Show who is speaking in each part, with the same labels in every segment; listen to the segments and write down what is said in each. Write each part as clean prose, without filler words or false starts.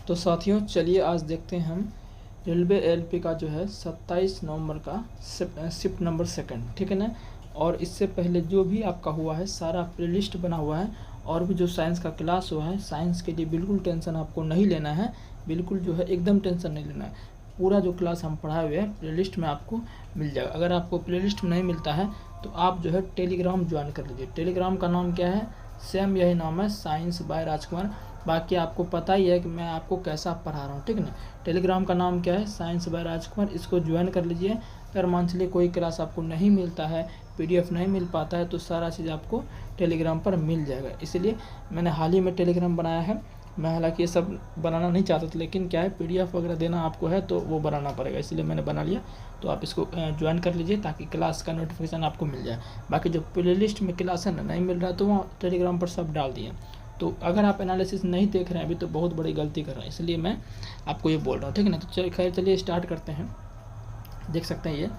Speaker 1: तो साथियों चलिए आज देखते हैं हम रेलवे एलपी का जो है 27 नवंबर का शिफ्ट नंबर 2, ठीक है ना। और इससे पहले जो भी आपका हुआ है सारा प्लेलिस्ट बना हुआ है, और भी जो साइंस का क्लास हुआ है, साइंस के लिए बिल्कुल टेंशन आपको नहीं लेना है, बिल्कुल जो है एकदम टेंशन नहीं लेना है। पूरा जो क्लास हम पढ़ाए हुए हैं प्लेलिस्ट में आपको मिल जाएगा। अगर आपको प्लेलिस्ट में नहीं मिलता है तो आप जो है टेलीग्राम ज्वाइन कर लीजिए। टेलीग्राम का नाम क्या है, सेम यही नाम है, साइंस बाय राजकुमार। बाकी आपको पता ही है कि मैं आपको कैसा पढ़ा रहा हूँ, ठीक है ना। टेलीग्राम का नाम क्या है, साइंस बाय राजकुमार। इसको ज्वाइन कर लीजिए। अगर मान चलिए कोई क्लास आपको नहीं मिलता है, पीडीएफ नहीं मिल पाता है, तो सारा चीज़ आपको टेलीग्राम पर मिल जाएगा। इसलिए मैंने हाल ही में टेलीग्राम बनाया है। मैं हालांकि ये सब बनाना नहीं चाहता था, लेकिन क्या है पीडीएफ वगैरह देना आपको है तो वो बनाना पड़ेगा, इसलिए मैंने बना लिया। तो आप इसको ज्वाइन कर लीजिए ताकि क्लास का नोटिफिकेशन आपको मिल जाए। बाकी जो प्लेलिस्ट में क्लास है ना नहीं मिल रहा है तो वहाँ टेलीग्राम पर सब डाल दिए। तो अगर आप एनालिसिस नहीं देख रहे हैं अभी तो बहुत बड़ी गलती कर रहे हैं, इसलिए मैं आपको ये बोल रहा हूँ, ठीक है ना। तो खैर चलिए स्टार्ट करते हैं। देख सकते हैं ये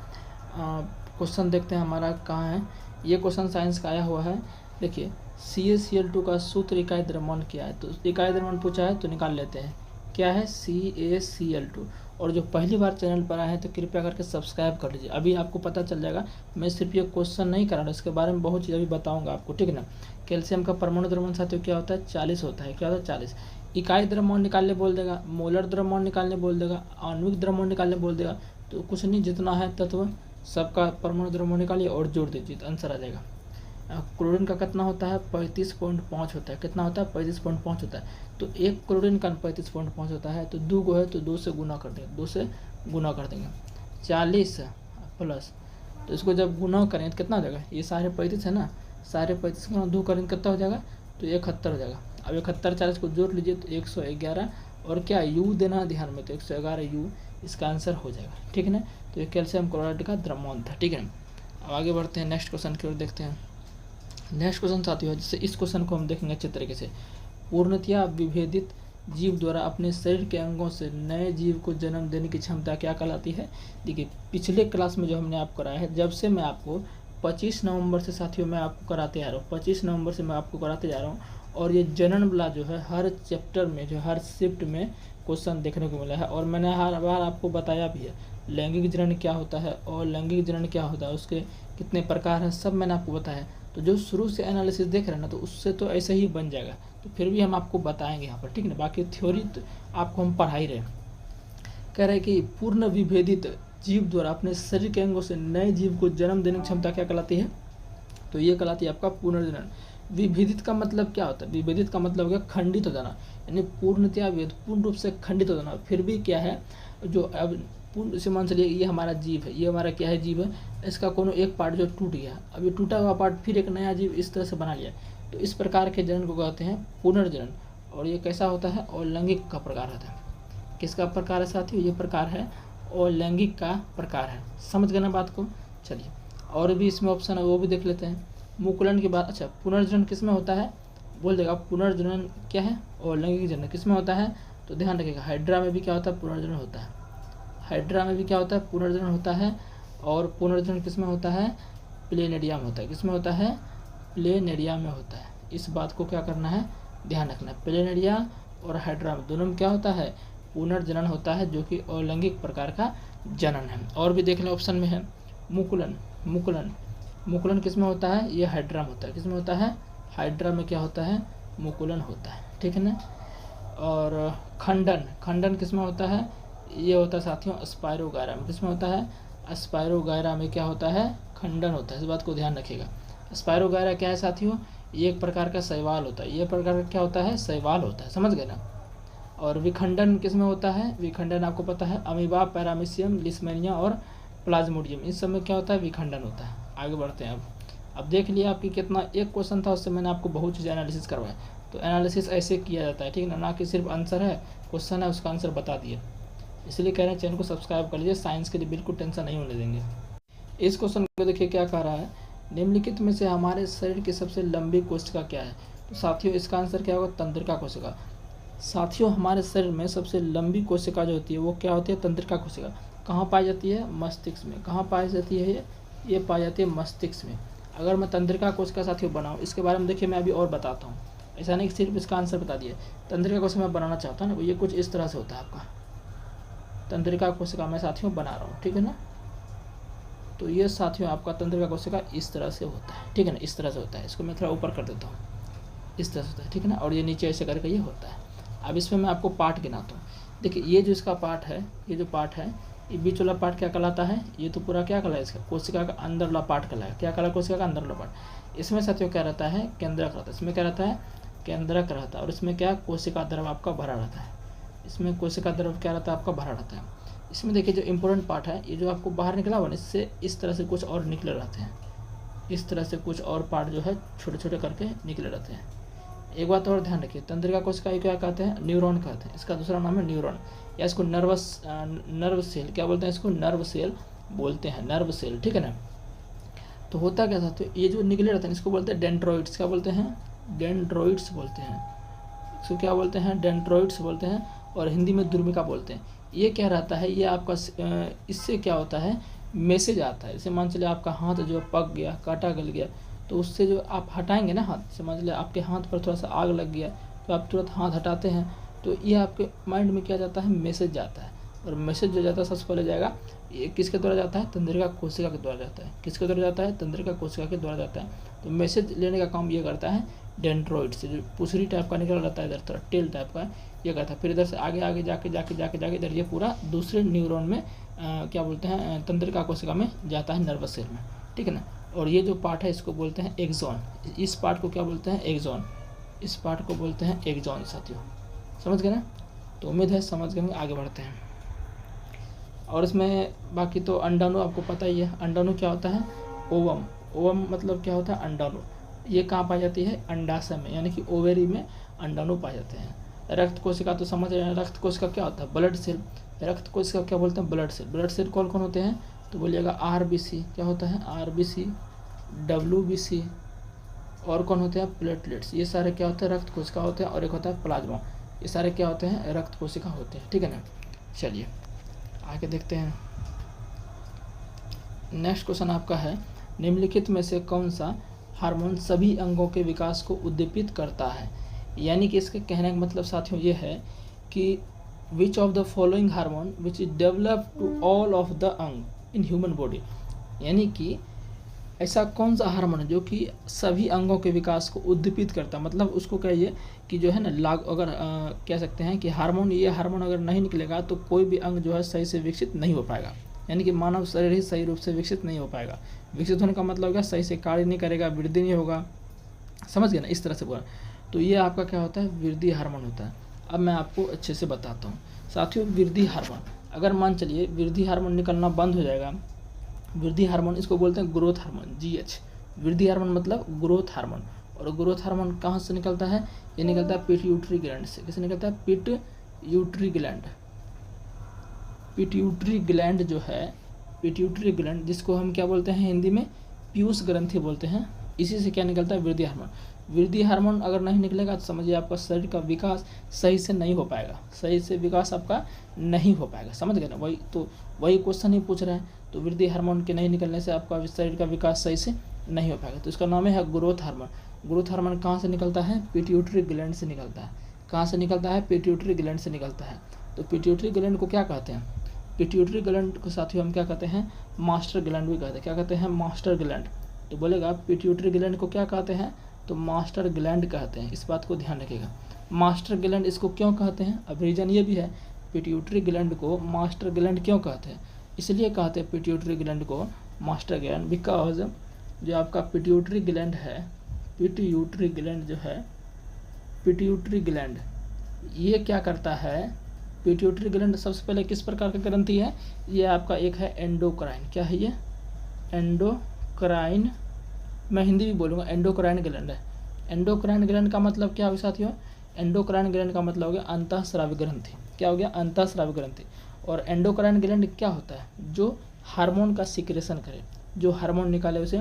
Speaker 1: क्वेश्चन देखते हैं हमारा कहाँ है। ये क्वेश्चन साइंस का आया हुआ है। देखिए CaCl2 का सूत्र इकाई द्रव्यमान क्या है। तो इकाई द्रव्यमान पूछा है तो निकाल लेते हैं। क्या है CaCl2। और जो पहली बार चैनल पर आए हैं तो कृपया करके सब्सक्राइब कर लीजिए। अभी आपको पता चल जाएगा, मैं सिर्फ ये क्वेश्चन नहीं करा रहा, इसके बारे में बहुत चीज़ अभी बताऊंगा आपको, ठीक है ना। कैल्शियम का परमाणु द्रव्यमान साथियों क्या होता है, 40 होता है। क्या होता है 40। इकाई द्रव्यमान निकालने बोल देगा, मोलर द्रव्यमान निकालने बोल देगा, आणविक द्रव्यमान निकालने बोल देगा। तो कुछ नहीं, जितना है तत्व सबका परमाणु द्रव्यमान निकालिए और जोड़ दीजिए तो आंसर आ जाएगा। क्लोरीन का कितना होता है, 35.5 होता है। कितना होता है, 35.5 होता है। तो एक क्लोरीन का 35.5 होता है, तो 2 को है तो 2 से गुना कर देंगे, 2 से गुना कर देंगे। 40 प्लस, तो इसको जब गुना करें तो कितना हो जाएगा, ये सारे 35 है ना, सारे 35 का 2 करें कितना हो जाएगा, तो 71 हो जाएगा। अब 71 40 को जोड़ लीजिए तो 111, और क्या यू देना ध्यान में, तो 111 यू इसका आंसर हो जाएगा, ठीक है ना। तो ये कैल्शियम क्लोराइड का द्रव्यमान था, ठीक है। अब आगे बढ़ते हैं, नेक्स्ट क्वेश्चन की ओर देखते हैं। नेक्स्ट क्वेश्चन साथियों, जैसे इस क्वेश्चन को हम देखेंगे अच्छे तरीके से। पूर्णतया विभेदित जीव द्वारा अपने शरीर के अंगों से नए जीव को जन्म देने की क्षमता क्या कहलाती है। देखिए पिछले क्लास में जो हमने आपको कराया है, जब से मैं आपको 25 नवंबर से साथियों मैं आपको कराते आ रहा हूँ, 25 नवंबर से मैं आपको कराते जा रहा हूँ। और ये जनन वाला जो है हर चैप्टर में जो हर शिफ्ट में क्वेश्चन देखने को मिला है, और मैंने हर बार आपको बताया भी है लैंगिक जनन क्या होता है और लैंगिक जनन क्या होता है, उसके कितने प्रकार हैं, सब मैंने आपको बताया। तो जो शुरू से एनालिसिस देख रहे हैं ना, तो उससे तो ऐसे ही बन जाएगा, तो फिर भी हम आपको बताएंगे यहाँ पर, ठीक है ना। बाकी थ्योरी तो आपको हम पढ़ा ही रहे। कह रहे हैं कि पूर्ण विभेदित जीव द्वारा अपने शरीर के अंगों से नए जीव को जन्म देने की क्षमता क्या कहलाती है, तो ये कहलाती है आपका पुनर्जनन। विभेदित का मतलब क्या होता है, विभेदित का मतलब हो गया खंडित हो जाना, यानी पूर्णतया वेद पूर्ण रूप से खंडित हो जाना। फिर भी क्या है, जो अब पूर्ण से मान चलिए ये हमारा जीव है, ये हमारा क्या है जीव है, इसका कोनो एक पार्ट जो टूट गया, अब ये टूटा हुआ पार्ट फिर एक नया जीव इस तरह से बना लिया, तो इस प्रकार के जनन को कहते हैं पुनर्जनन। और ये कैसा होता है, अलैंगिक का प्रकार होता है। किसका प्रकार है साथियों, ये प्रकार है अलैंगिक का प्रकार है। समझ गए ना बात को। चलिए और भी इसमें ऑप्शन है वो भी देख लेते हैं। मुकुलन के बाद, अच्छा पुनर्जनन किस में होता है, बोल देगा पुनर्जनन क्या है, अलैंगिक जनन किस में होता है, तो ध्यान रखिएगा हाइड्रा में भी क्या होता है, पुनर्जनन होता है। हाइड्रा में भी क्या होता है, पुनर्जनन होता है। और पुनर्जनन किस में होता है, प्लेनेरिया में होता है। किस में होता है, प्लेनेरिया में होता है। इस बात को क्या करना है, ध्यान रखना है। प्लेनेरिया और हाइड्रा में दोनों में क्या होता है, पुनर्जनन होता है, जो कि अलैंगिक प्रकार का जनन है। और भी देख लें ऑप्शन में है मुकुलन। मुकुलन मुकुलन किस में होता है, ये हाइड्रा में होता है। किस में होता है, हाइड्रा में क्या होता है, मुकुलन होता है, ठीक है ना। और खंडन, खंडन किस में होता है, ये होता है साथियों स्पायरोगायरा में। किस में होता है, स्पायरोगायरा में क्या होता है, खंडन होता है। इस बात को ध्यान रखिएगा। स्पायरोगायरा क्या है साथियों, ये एक प्रकार का शैवाल होता है। ये प्रकार का क्या होता है, शैवाल होता है, समझ गए ना। और विखंडन किस में होता है, विखंडन आपको पता है अमीबा, पैरामीशियम, लिस्मेनिया और प्लाज्मोडियम, इस सब में क्या होता है, विखंडन होता है। आगे बढ़ते हैं। अब देख लिया आपकी कितना एक क्वेश्चन था, उससे मैंने आपको बहुत चीज़ एनालिसिस करवाया। तो एनालिसिस ऐसे किया जाता है, ठीक है ना कि सिर्फ आंसर है, क्वेश्चन है उसका आंसर बता दिए। इसलिए कह रहे हैं चैनल को सब्सक्राइब कर लीजिए, साइंस के लिए बिल्कुल टेंशन नहीं होने देंगे। इस क्वेश्चन को देखिए क्या कह रहा है, निम्नलिखित में से हमारे शरीर की सबसे लंबी कोशिका क्या है। तो साथियों इसका आंसर क्या होगा, तंत्रिका कोशिका। साथियों हमारे शरीर में सबसे लंबी कोशिका जो होती है वो क्या होती है, तंत्रिका कोशिका। कहाँ पाई जाती है, मस्तिष्क में। कहाँ पाई जाती है, ये पाई जाती है मस्तिष्क में। अगर मैं तंत्रिका कोशिका साथियों बनाऊँ, इसके बारे में देखिए मैं अभी और बताता हूँ। ऐसा नहीं कि सिर्फ इसका आंसर बता दिए। तंत्रिका कोशिका मैं बनाना चाहता हूँ ना, ये कुछ इस तरह से होता है आपका तंत्रिका कोशिका मैं साथियों बना रहा हूँ, ठीक है ना। तो ये साथियों आपका तंत्रिका कोशिका इस तरह से होता है, ठीक है ना, इस तरह से होता है। इसको मैं थोड़ा ऊपर कर देता हूँ, इस तरह से होता है, ठीक है ना। और ये नीचे ऐसे करके ये होता है। अब इसमें मैं आपको पार्ट गिनाता हूँ। देखिए ये जो इसका पार्ट है, ये जो पार्ट है, ये बीच वाला पार्ट क्या कहलाता है, ये तो पूरा क्या कहलाए इसका कोशिका का अंदर वाला पार्ट कहलाए। क्या कहला कोशिका का अंदर वाला पार्ट। इसमें साथियों क्या रहता है, केंद्रक रहता है। इसमें क्या रहता है, केंद्रक रहता है। और इसमें क्या कोशिका द्रव आपका भरा रहता है। इसमें कोशिका द्रव क्या रहता है आपका भरा रहता है। इसमें देखिए जो इम्पोर्टेंट पार्ट है, ये जो आपको बाहर निकला हुआ ना, इससे इस तरह से कुछ और निकले रहते हैं। इस तरह से कुछ और पार्ट जो है छोटे छोटे करके निकले रहते हैं। एक बात और ध्यान रखिए, तंत्रिका कोशिका क्या कहते हैं, न्यूरॉन कहते हैं। इसका दूसरा नाम है न्यूरॉन, या इसको नर्व सेल क्या बोलते हैं, इसको नर्व सेल बोलते हैं, नर्व सेल, ठीक है ना। तो होता क्या था, तो ये जो निकले रहते हैं इसको बोलते हैं डेंड्रोइड्स। क्या बोलते हैं, डेंड्रोइड्स बोलते हैं। इसको क्या बोलते हैं, डेंड्रोइड्स बोलते हैं। और हिंदी में दुर्मिका बोलते हैं। ये क्या रहता है, ये आपका इससे क्या होता है, मैसेज आता है। जैसे मान चलिए आपका हाथ जो पक गया, काटा गल गया, तो उससे जो आप हटाएंगे ना हाथ, समझ लिया आपके हाथ पर थोड़ा सा आग लग गया, तो आप तुरंत हाथ हटाते हैं, तो ये आपके माइंड में क्या जाता है, मैसेज जाता है। और मैसेज जो जाता है सबसे पहले जाएगा, ये किसके द्वारा जाता है, तंत्रिका कोशिका के द्वारा जाता है। किसके द्वारा जाता है, तंत्रिका कोशिका के द्वारा जाता है। तो मैसेज लेने का काम ये करता है डेंड्रोइड से, जो पूछरी टाइप का निकल रहता है इधर तरह, टेल टाइप का ये करता है। फिर इधर से आगे आगे जाके इधर ये पूरा दूसरे न्यूरॉन में क्या बोलते हैं, तंत्रिका कोशिका में जाता है, नर्वस सेल में, ठीक है ना। और ये जो पार्ट है इसको बोलते हैं एक्सॉन। इस पार्ट को क्या बोलते हैं, एक्सॉन। इस पार्ट को बोलते हैं एक्सॉन साथियों, समझ गए ना। तो उम्मीद है समझ गए, आगे बढ़ते हैं। और इसमें बाकी तो अंडाणु आपको पता ही है। अंडाणु क्या होता है, ओवम। ओवम मतलब क्या होता है, अंडाणु। ये कहाँ पाई जाती है, अंडाशय में, यानी कि ओवेरी में अंडाणु पाए जाते हैं। रक्त कोशिका तो समझ रहे हैं, रक्त कोशिका क्या होता है, ब्लड सेल। रक्त कोशिका क्या बोलते हैं, ब्लड सेल। ब्लड सेल कौन कौन होते हैं, तो बोलिएगा आरबीसी, क्या होता है, आरबीसी, डब्ल्यूबीसी, और कौन होते हैं, प्लेटलेट्स। ये सारे क्या होते हैं, रक्त कोशिका होते हैं। और एक होता है प्लाज्मा। ये सारे क्या होते हैं, रक्त कोशिका होते हैं, ठीक है ना। चलिए आगे देखते हैं। नेक्स्ट क्वेश्चन आपका है, निम्नलिखित में से कौन सा हार्मोन सभी अंगों के विकास को उद्दीपित करता है। यानी कि इसके कहने का मतलब साथियों ये है कि which of the following hormone which is develop to all of the अंग इन ह्यूमन बॉडी। यानी कि ऐसा कौन सा हार्मोन है जो कि सभी अंगों के विकास को उद्दीपित करता है। मतलब उसको कहिए कि जो है ना अगर कह सकते हैं कि हार्मोन, ये हार्मोन अगर नहीं निकलेगा तो कोई भी अंग जो है सही से विकसित नहीं हो पाएगा। यानी कि मानव शरीर ही सही रूप से विकसित नहीं हो पाएगा। विकसित होने का मतलब क्या, सही से कार्य नहीं करेगा, वृद्धि नहीं होगा, समझ गए ना, इस तरह से बोला। तो ये आपका क्या होता है, वृद्धि हार्मोन होता है। अब मैं आपको अच्छे से बताता हूँ साथियों। वृद्धि हार्मोन, अगर मान चलिए वृद्धि हार्मोन निकलना बंद हो जाएगा, वृद्धि हार्मोन इसको बोलते हैं ग्रोथ हार्मोन, GH। वृद्धि हार्मोन मतलब ग्रोथ हार्मोन। और ग्रोथ हार्मोन कहाँ से निकलता है, ये निकलता है पिट्यूटरी ग्लैंड से। किससे निकलता है, पिट्यूटरी ग्लैंड। पिट्यूटरी ग्लैंड जो है, पिट्यूटरी ग्लैंड जिसको हम क्या बोलते हैं हिंदी में, पीयूष ग्रंथि बोलते हैं, इसी से क्या निकलता है, वृद्धि हार्मोन। वृद्धि हार्मोन अगर नहीं निकलेगा तो समझिए आपका शरीर का विकास सही से नहीं हो पाएगा, सही से विकास आपका नहीं हो पाएगा, समझ गए ना। वही क्वेश्चन ही पूछ रहे हैं। तो वृद्धि हार्मोन के नहीं निकलने से आपका शरीर का विकास सही से नहीं हो पाएगा। तो इसका नाम है ग्रोथ हार्मोन। ग्रोथ हार्मोन कहाँ से निकलता है, पिट्यूटरी ग्लैंड से निकलता है। कहाँ से निकलता है, पिट्यूटरी ग्लैंड से निकलता है। तो पिट्यूटरी ग्लैंड को क्या कहते हैं, पिट्यूटरी ग्लैंड को साथियों हम क्या कहते हैं, मास्टर ग्लैंड भी कहते हैं। क्या कहते हैं, मास्टर ग्लैंड। तो बोलेगा पिट्यूटरी ग्लैंड को क्या कहते हैं, तो मास्टर ग्लैंड कहते हैं। इस बात को ध्यान रखिएगा, मास्टर ग्लैंड इसको क्यों कहते हैं। अब रीजन ये भी है, पिट्यूटरी ग्लैंड को मास्टर ग्लैंड क्यों कहते हैं, इसलिए कहते हैं पिट्यूटरी ग्लैंड को मास्टर ग्लैंड, बिकॉज जो आपका पिट्यूटरी ग्लैंड है, पिट्यूटरी ग्लैंड जो है, पिट्यूटरी ग्लैंड ये क्या करता है, पिट्यूटरी ग्लैंड सबसे पहले किस प्रकार का ग्रंथि है, ये आपका एक है एंडोक्राइन। क्या है ये, एंडोक्राइन, मैं हिंदी भी बोलूँगा, एंडोक्राइन ग्लैंड है। एंडोक्राइन ग्लैंड का मतलब क्या हो साथियों, एंडोक्राइन ग्लैंड का मतलब हो गया अंतःस्रावी ग्रंथि। क्या हो गया, अंतःस्रावी ग्रंथि। और एंडोक्राइन ग्लैंड क्या होता है, जो हार्मोन का सिक्रेशन करे, जो हार्मोन निकाले उसे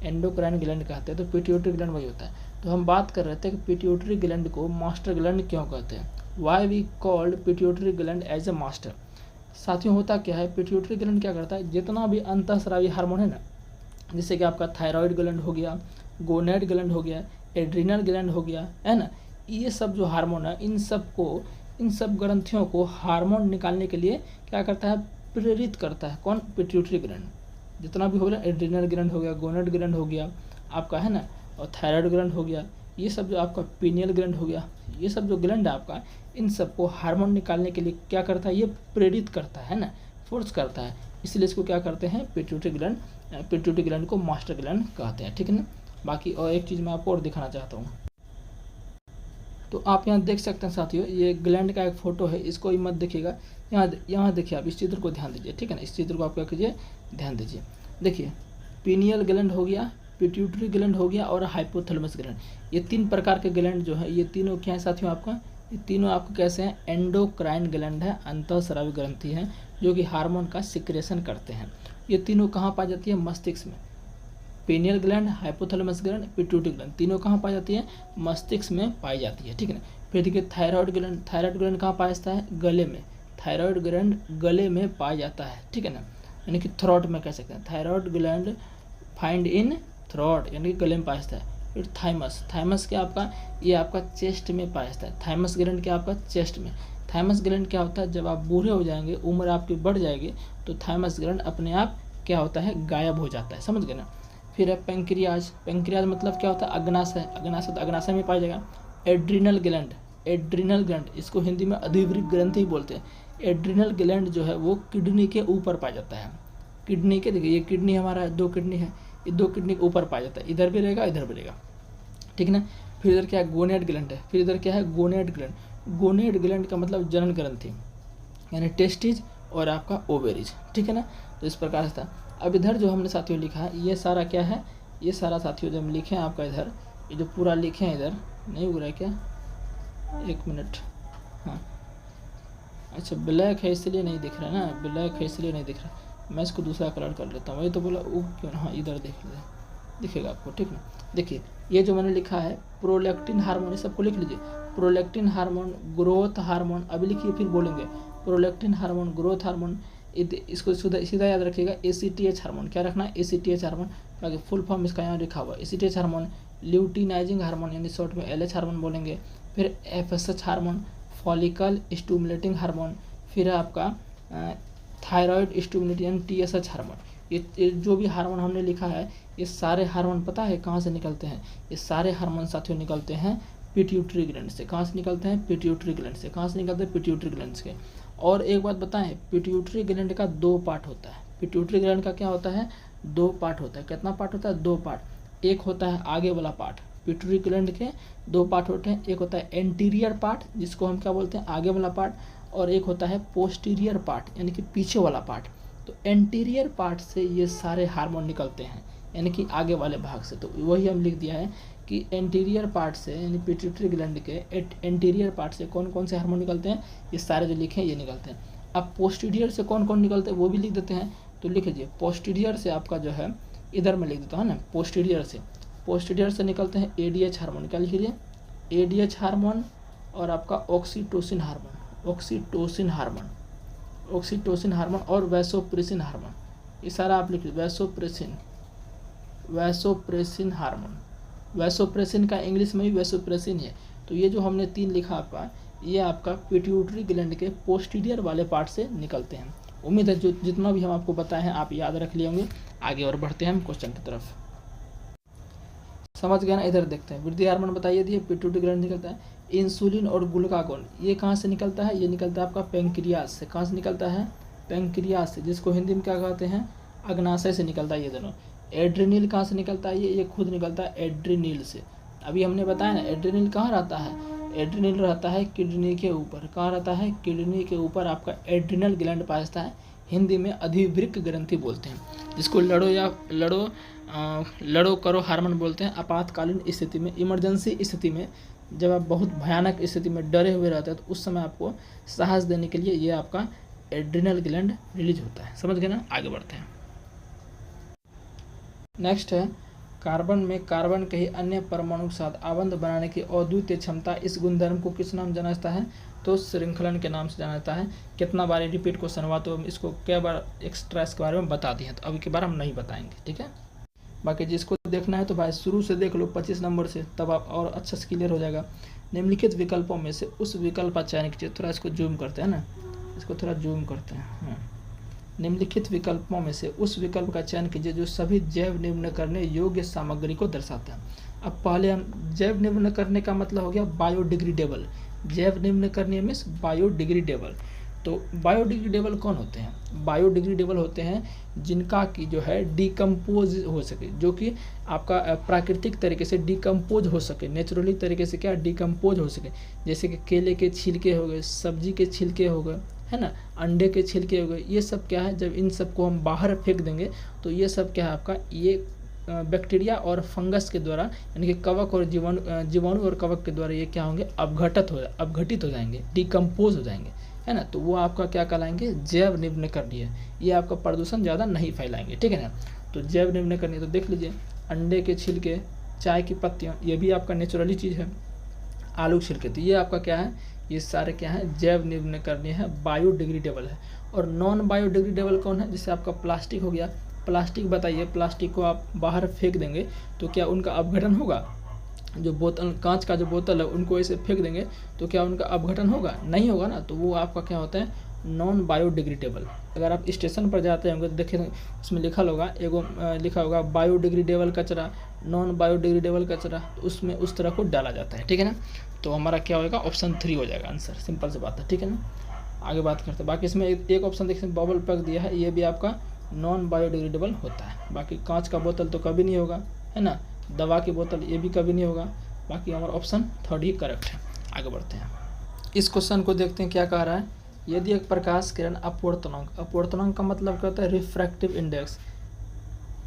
Speaker 1: एंडोक्राइन ग्लैंड कहते हैं। तो पिट्यूटरी ग्लैंड वही होता है। तो हम बात कर रहे थे कि पिट्यूटरी ग्लैंड को मास्टर ग्लैंड क्यों कहते हैं, why we called pituitary gland as a master. साथियों होता क्या है, पिट्यूटरी ग्लैंड क्या करता है, जितना भी अंतःस्रावी हार्मोन है ना, जैसे कि आपका थायराइड ग्लैंड हो गया, गोनेड ग्लैंड हो गया, एड्रिनल ग्लैंड हो गया, है ना। ये सब जो हार्मोन है इन सब ग्रंथियों को हार्मोन निकालने के लिए क्या करता है, प्रेरित करता है। कौन, पिट्यूटरी ग्लैंड। जितना भी हो गया, एड्रिनल ग्लैंड हो गया, गोनेड ग्लैंड हो गया आपका, है ना, और थायराइड ग्लैंड हो गया, ये सब जो आपका पीनियल ग्लैंड हो गया, ये सब जो ग्लैंड है आपका, इन सबको हार्मोन निकालने के लिए क्या करता है, ये प्रेरित करता है ना, फोर्स करता है। इसलिए इसको क्या करते हैं, पिट्यूटरी ग्लैंड को मास्टर ग्लैंड कहते हैं, ठीक है ना। बाकी और एक चीज़ मैं आपको और दिखाना चाहता हूँ, तो आप यहाँ देख सकते हैं साथियों, ये ग्लैंड का एक फोटो है, इसको ही मत देखिएगा, यहाँ देखिए, आप इस चित्र को ध्यान दीजिए, ठीक है ना। इस चित्र को आप क्या कीजिए, ध्यान दीजिए। देखिए, पीनियल ग्लैंड हो गया, पिट्यूटरी ग्लैंड हो गया और हाइपोथैलेमस ग्लैंड, ये 3 प्रकार के ग्लैंड जो है, ये तीनों क्या है साथियों आपका, ये तीनों आपको कैसे हैं, एंडोक्राइन ग्लैंड है, अंतःस्रावी ग्रंथि है, जो कि हार्मोन का सिक्रेशन करते हैं। ये तीनों कहाँ पाई जाती है, मस्तिष्क में। Pineal gland, hypothalamus gland, pituitary gland, तीनों कहाँ पाई जाती है, मस्तिष्क में पाई जाती है, ठीक है ना। फिर देखिए थायराइड ग्लैंड कहाँ पाया जाता है, गले में। थायराइड ग्लैंड गले में पाया जाता है, ठीक है ना, यानी कि थ्रोट में कह सकते हैं। Thyroid gland find in throat, यानी कि गले में पाया जाता है। फिर थाइमस क्या आपका, ये आपका चेस्ट में पाया जाता है। थाइमस ग्लैंड क्या आपका, चेस्ट में। थाइमस ग्लैंड क्या होता है, जब आप बूढ़े हो जाएंगे, उम्र आपकी बढ़ जाएगी, तो थाइमस ग्लैंड अपने आप क्या होता है, गायब हो जाता है, समझ गए ना। फिर है पेंक्रियाज मतलब क्या होता है, अग्नाशय। तो अग्नाशय में पाया जाएगा। एड्रिनल ग्लैंड, इसको हिंदी में अधिवृक्क ग्रंथि बोलते हैं। एड्रिनल ग्लैंड जो है वो किडनी के ऊपर पाया जाता है। किडनी के, देखिए ये किडनी हमारा 2 किडनी है, ये 2 किडनी के ऊपर पाया जाता है, इधर भी रहेगा, इधर भी रहेगा, ठीक है ना। फिर इधर क्या है, गोनेड ग्लैंड है। फिर इधर क्या है, गोनेड ग्लैंड का मतलब जनन ग्रंथि, यानी टेस्टिज और आपका ओवेरिज, ठीक है ना। तो इस प्रकार से था। अब इधर जो हमने साथियों लिखा है, ये सारा क्या है, ये सारा साथियों जो हम लिखे हैं आपका इधर, ये जो पूरा लिखे हैं इधर, नहीं हो रहा है क्या, 1 मिनट, हाँ अच्छा, ब्लैक है इसलिए नहीं दिख रहा है ना, ब्लैक है इसलिए नहीं दिख रहा, मैं इसको दूसरा कलर कर लेता हूँ। वही तो बोला वो क्यों, हाँ इधर देख लीजिए, दिखेगा आपको, ठीक ना। देखिए ये जो मैंने लिखा है प्रोलैक्टिन हार्मोन, ये सबको लिख लीजिए। प्रोलैक्टिन हार्मोन, ग्रोथ हार्मोन, अभी लिखिए फिर बोलेंगे। प्रोलैक्टिन हार्मोन, ग्रोथ हार्मोन, इसको सीधा याद रखिएगा। ACTH हार्मोन, क्या रखना है, ACTH हार्मोन, बाकी फुल फॉर्म इसका यहाँ लिखा हुआ है। ACTH हार्मोन, ल्यूटिनाइजिंग हार्मोन, यानी शॉर्ट में LH हार्मोन बोलेंगे। फिर FSH hormone, follicle stimulating hormone. फिर है आपका थायराइड स्टिमुलेटिंग TSH हार्मोन। ये जो भी हार्मोन हमने लिखा है, ये सारे हार्मोन पता है कहाँ से निकलते हैं, ये सारे हार्मोन साथियों निकलते हैं पिट्यूटरी ग्लैंड से। कहाँ से निकलते हैं, पिट्यूटरी ग्लैंड से। कहाँ से निकलते हैं, पिट्यूटरी ग्लैंड से। और एक बात बताएं, पिट्यूटरी ग्लैंड का 2 पार्ट होता है। पिट्यूटरी ग्लैंड का क्या होता है, 2 पार्ट होता है। कितना पार्ट होता है, 2 पार्ट। एक होता है आगे वाला पार्ट, पिट्यूटरी ग्लैंड के 2 पार्ट होते हैं। एक होता है एंटीरियर पार्ट, जिसको हम क्या बोलते हैं, आगे वाला पार्ट, और एक होता है पोस्टीरियर पार्ट, यानी कि पीछे वाला पार्ट। तो एंटीरियर पार्ट से ये सारे हार्मोन निकलते हैं, यानी कि आगे वाले भाग से। तो वही हम लिख दिया है कि एंटीरियर पार्ट से, यानी पिट्यूटरी ग्लैंड के एंटीरियर पार्ट से कौन कौन से हार्मोन निकलते हैं, ये सारे जो लिखे हैं ये निकलते हैं। अब पोस्टीरियर से कौन कौन निकलते हैं वो भी लिख देते हैं, तो लिख लीजिए। पोस्टीरियर से आपका जो है, इधर मैं लिख देता हूँ ना, पोस्टीरियर से निकलते हैं ADH हार्मोन, क्या लिख लीजिए, ADH हार्मोन, और आपका ऑक्सीटोसिन हार्मोन और वैसोप्रेसिन हार्मोन, ये सारा आप लिख लीजिए। वैसोप्रेसिन हार्मोन, वैसोप्रेसिन का इंग्लिश में भी वैसोप्रेसिन है। तो ये जो हमने 3 लिखा आपका, ये आपका पिट्यूटरी ग्लैंड के पोस्टीरियर वाले पार्ट से निकलते हैं। उम्मीद है जो जितना भी हम आपको बताए हैं आप याद रख लिए होंगे। आगे और बढ़ते हैं हम क्वेश्चन की तरफ, समझ गए ना। इधर देखते हैं, वृद्धि हार्मोन बताइए दिए, पिट्यूटरी ग्लैंड निकलता है। इंसुलिन और ग्लूकागोन, ये कहाँ से निकलता है, ये निकलता है आपका पेंक्रियाज से। कहाँ से निकलता है, पेंक्रियाज से, जिसको हिंदी में क्या कहते हैं, अग्नाशय से निकलता है ये दोनों। एड्रिनिल कहाँ से निकलता है, ये खुद निकलता है एड्रिनिल से। अभी हमने बताया ना, एड्रिनिल कहाँ रहता है, एड्रिनिल रहता है किडनी के ऊपर। कहाँ रहता है, किडनी के ऊपर आपका एड्रिनल ग्लैंड पाया जाता है। हिंदी में अधिवृक्क ग्रंथि बोलते हैं, जिसको लड़ो करो हार्मोन बोलते हैं। आपातकालीन स्थिति में, इमरजेंसी स्थिति में, जब आप बहुत भयानक स्थिति में डरे हुए रहते हैं, तो उस समय आपको साहस देने के लिए ये आपका एड्रिनल ग्लैंड रिलीज होता है। समझ गए ना। आगे बढ़ते हैं। नेक्स्ट है, कार्बन में कार्बन के ही अन्य परमाणु के साथ आबंध बनाने की अद्वितीय क्षमता, इस गुणधर्म को किस नाम जाना जाता है, तो श्रृंखलन के नाम से जाना जाता है। कितना बार रिपीट क्वेश्चन हुआ, तो हम इसको क्या बार एक्स्ट्रा इसके बारे में बता दिए हैं, तो अभी के बार हम नहीं बताएंगे, ठीक है। बाकी जिसको देखना है तो भाई शुरू से देख लो 25 नंबर से, तब आप और अच्छा से क्लियर हो जाएगा। निम्नलिखित विकल्पों में से उस विकल्प का चयन कीजिए। थोड़ा इसको जूम करते हैं ना, इसको थोड़ा जूम करते हैं। निम्नलिखित विकल्पों में से उस विकल्प का चयन कीजिए जो सभी जैव निम्न करने योग्य सामग्री को दर्शाता है। अब पहले हम जैव निम्न करने का मतलब हो गया बायोडिग्रेडेबल। जैव निम्न करने मीन्स बायोडिग्रेडेबल। तो बायोडिग्रेडेबल कौन होते हैं? बायोडिग्रेडेबल होते हैं जिनका कि जो है डिकम्पोज हो सके, जो कि आपका प्राकृतिक तरीके से डिकम्पोज हो सके, नेचुरली तरीके से क्या डिकम्पोज हो सके। जैसे कि केले के छिलके हो गए, सब्जी के छिलके हो गए, है ना, अंडे के छिलके हो गए, ये सब क्या है, जब इन सब को हम बाहर फेंक देंगे तो ये सब क्या है आपका, ये बैक्टीरिया और फंगस के द्वारा, यानी कि कवक और जीवाणु और कवक के द्वारा ये क्या होंगे, अपघटित हो जाएंगे, डिकम्पोज हो जाएंगे, है ना। तो वो आपका क्या कहलाएंगे, जैव निम्नकरणीय। ये आपका प्रदूषण ज़्यादा नहीं फैलाएंगे, ठीक है ना। तो जैव निम्नकरणीय, तो देख लीजिए अंडे के छिलके, चाय की पत्तियाँ, ये भी आपका नेचुरली चीज़ है। आलू छिलके, तो ये आपका क्या है, ये सारे क्या है, जैव निम्नकरणीय है, बायोडिग्रेडेबल है। और नॉन बायोडिग्रेडेबल कौन है, जैसे आपका प्लास्टिक हो गया। प्लास्टिक बताइए, प्लास्टिक को आप बाहर फेंक देंगे तो क्या उनका अपघटन होगा? जो बोतल, कांच का जो बोतल है, उनको ऐसे फेंक देंगे तो क्या उनका अपघटन होगा? नहीं होगा ना। तो वो आपका क्या होता है, नॉन बायोडिग्रेडेबल। अगर आप स्टेशन पर जाते होंगे तो देखिए उसमें लिखा होगा बायोडिग्रेडेबल कचरा, नॉन बायोडिग्रेडेबल कचरा, तो उसमें उस तरह को डाला जाता है, ठीक है ना। तो हमारा क्या होगा, ऑप्शन 3 हो जाएगा आंसर, सिंपल सी बात है, ठीक है ना। आगे बात करते हैं। बाकी इसमें एक ऑप्शन देखिए बबल पैक दिया है, ये भी आपका नॉन बायोडिग्रेडेबल होता है। बाकी कांच का बोतल तो कभी नहीं होगा, है ना। दवा की बोतल ये भी कभी नहीं होगा। बाकी हमारा ऑप्शन 3 ही करेक्ट है। आगे बढ़ते हैं, इस क्वेश्चन को देखते हैं क्या कह रहा है। यदि एक प्रकाश किरण अपवर्तनांक, अपवर्तनांक का मतलब क्या होता है, रिफ्रैक्टिव इंडेक्स।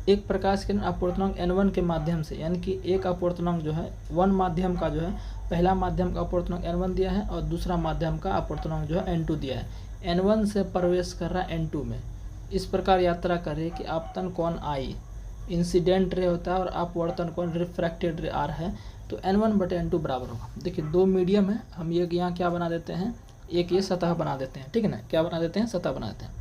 Speaker 1: एक प्रकाश किरण अपवर्तनांक n1 के माध्यम से, यानी कि एक अपवर्तनांक जो है 1 माध्यम का जो है, पहला माध्यम का अपवर्तनांक n1 दिया है और दूसरा माध्यम का अपवर्तनांक जो है n2 दिया है। n1 से प्रवेश कर रहा है n2 में, इस प्रकार यात्रा करे कि आपतन कोण I इंसिडेंट रे होता है और अपवर्तन कोण रिफ्रैक्टेड रे R है। तो n1/n2 बराबर होगा। देखिए दो मीडियम है, हम ये यहाँ क्या बना देते हैं, एक ये सतह बना देते हैं, ठीक है ना। क्या बना देते हैं, सतह बना देते हैं।